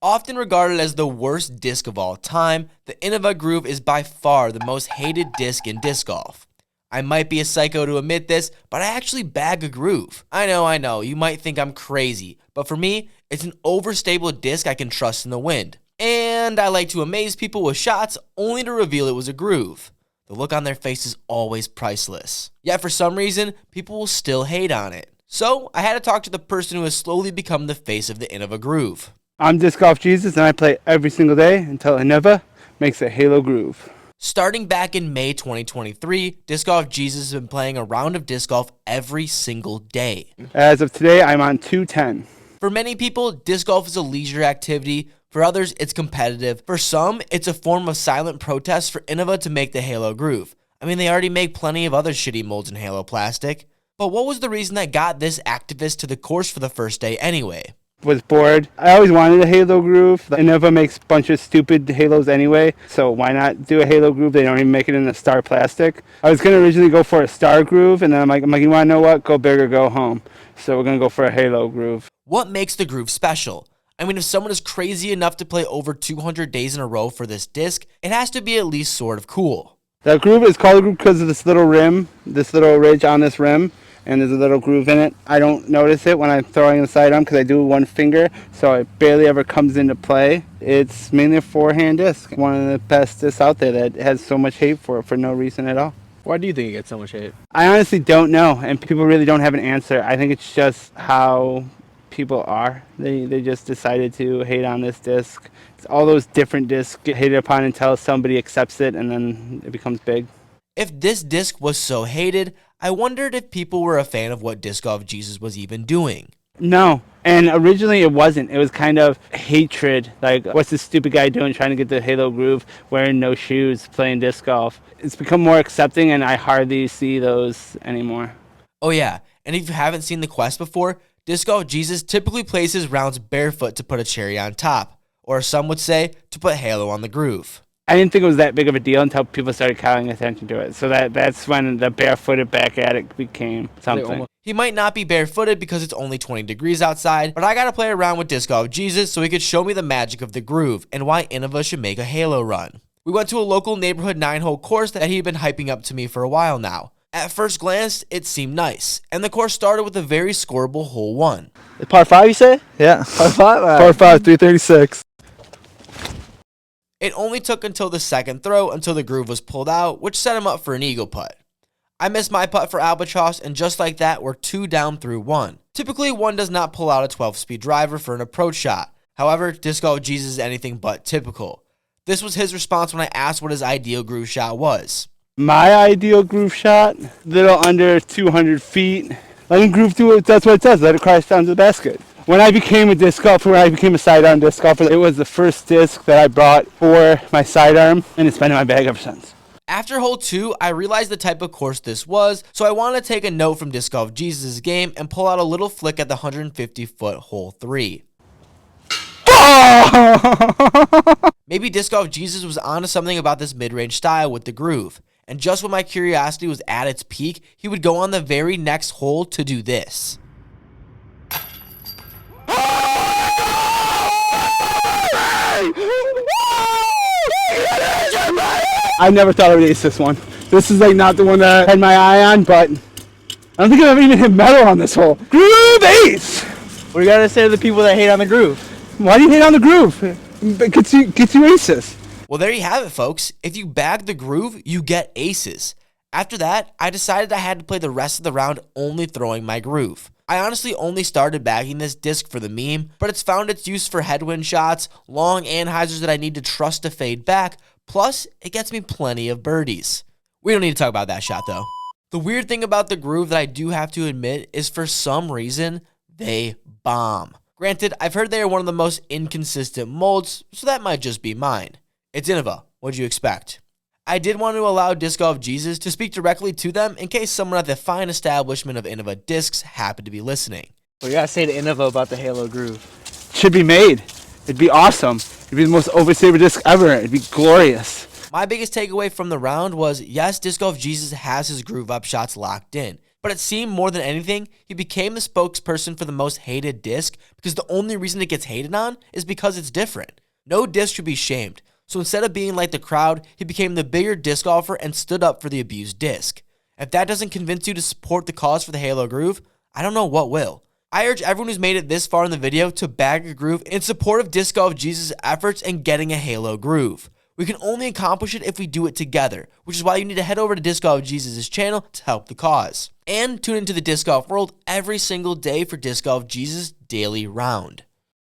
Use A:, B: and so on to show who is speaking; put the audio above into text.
A: Often regarded as the worst disc of all time, the Innova Groove is by far the most hated disc in disc golf. I might be a psycho to admit this, but I actually bag a groove. I know, you might think I'm crazy, but for me, it's an overstable disc I can trust in the wind. And I like to amaze people with shots only to reveal it was a groove. The look on their face is always priceless. Yet for some reason, people will still hate on it. So I had to talk to the person who has slowly become the face of the Innova Groove.
B: I'm Disc Golf Jesus, and I play every single day until Innova makes a Halo Groove.
A: Starting back in May 2023, Disc Golf Jesus has been playing a round of disc golf every single day.
B: As of today, I'm on 210.
A: For many people, disc golf is a leisure activity. For others, it's competitive. For some, it's a form of silent protest for Innova to make the Halo Groove. I mean, they already make plenty of other shitty molds in Halo plastic. But what was the reason that got this activist to the course for the first day anyway?
B: Was bored. I always wanted a Halo Groove. Innova makes a bunch of stupid Halos anyway, so why not do a Halo Groove? They don't even make it in a star plastic. I was going to originally go for a star groove, and then I'm like, you want to know what? Go big or go home. So we're going to go for a Halo Groove.
A: What makes the groove special? I mean, if someone is crazy enough to play over 200 days in a row for this disc, it has to be at least sort of cool.
B: The groove is called a groove because of this little rim, this little ridge on this rim. And there's a little groove in it. I don't notice it when I'm throwing the sidearm because I do one finger, so it barely ever comes into play. It's mainly a forehand disc, one of the best discs out there that has so much hate for no reason at all.
C: Why do you think it gets so much hate?
B: I honestly don't know, and people really don't have an answer. I think it's just how people are. They just decided to hate on this disc. It's all those different discs get hated upon until somebody accepts it, and then it becomes big.
A: If this disc was so hated, I wondered if people were a fan of what Disc Golf Jesus was even doing.
B: No, and originally it wasn't. It was kind of hatred, like, what's this stupid guy doing trying to get the Halo Groove, wearing no shoes, playing disc golf. It's become more accepting, and I hardly see those anymore.
A: Oh yeah, and if you haven't seen the quest before, Disc Golf Jesus typically plays his rounds barefoot to put a cherry on top, or some would say, to put Halo on the groove.
B: I didn't think it was that big of a deal until people started calling attention to it. So that's when the barefooted back at it became something.
A: He might not be barefooted because it's only 20 degrees outside, but I gotta play around with Disc Golf Jesus so he could show me the magic of the groove and why Innova should make a Halo run. We went to a local neighborhood 9-hole course that he'd been hyping up to me for a while now. At first glance, it seemed nice, and the course started with a very scoreable hole 1.
C: Par 5, you say?
D: Yeah.
C: Par 5?
D: Par 5, 336.
A: It only took until the second throw until the groove was pulled out, which set him up for an eagle putt. I missed my putt for albatross, and just like that, we're 2 down through 1. Typically, one does not pull out a 12-speed driver for an approach shot. However, Disc Golf Jesus is anything but typical. This was his response when I asked what his ideal groove shot was.
B: My ideal groove shot, little under 200 feet. Let him groove through it, that's what it does, let it crash down to the basket. When I became a disc golfer, when I became a sidearm disc golfer, it was the first disc that I brought for my sidearm, and it's been in my bag ever since.
A: After hole 2, I realized the type of course this was, so I wanted to take a note from Disc Golf Jesus' game and pull out a little flick at the 150-foot hole 3. Maybe Disc Golf Jesus was onto something about this mid-range style with the groove, and just when my curiosity was at its peak, he would go on the very next hole to do this.
B: I never thought I would ace this one. This is like not the one that I had my eye on, but I don't think I've ever even hit metal on this hole. Groove ace!
C: What do you gotta say to the people that hate on the groove?
B: Why do you hate on the groove? It gets you aces.
A: Well, there you have it, folks. If you bag the groove, you get aces. After that, I decided I had to play the rest of the round only throwing my groove. I honestly only started bagging this disc for the meme, but it's found its use for headwind shots, long anhysers that I need to trust to fade back, plus it gets me plenty of birdies. We don't need to talk about that shot though. The weird thing about the groove that I do have to admit is for some reason, they bomb. Granted, I've heard they are one of the most inconsistent molds, so that might just be mine. It's Innova. What'd you expect? I did want to allow Disc Golf Jesus to speak directly to them in case someone at the fine establishment of Innova Discs happened to be listening.
C: What do you gotta say to Innova about the Halo Groove?
B: Should be made. It'd be awesome. It'd be the most oversaver disc ever. It'd be glorious.
A: My biggest takeaway from the round was, yes, Disc Golf Jesus has his groove up shots locked in. But it seemed more than anything, he became the spokesperson for the most hated disc because the only reason it gets hated on is because it's different. No disc should be shamed, so instead of being like the crowd, he became the bigger disc golfer and stood up for the abused disc. If that doesn't convince you to support the cause for the Halo Groove, I don't know what will. I urge everyone who's made it this far in the video to bag a groove in support of Disc Golf Jesus' efforts in getting a Halo Groove. We can only accomplish it if we do it together, which is why you need to head over to Disc Golf Jesus' channel to help the cause. And tune into the Disc Golf World every single day for Disc Golf Jesus' Daily Round.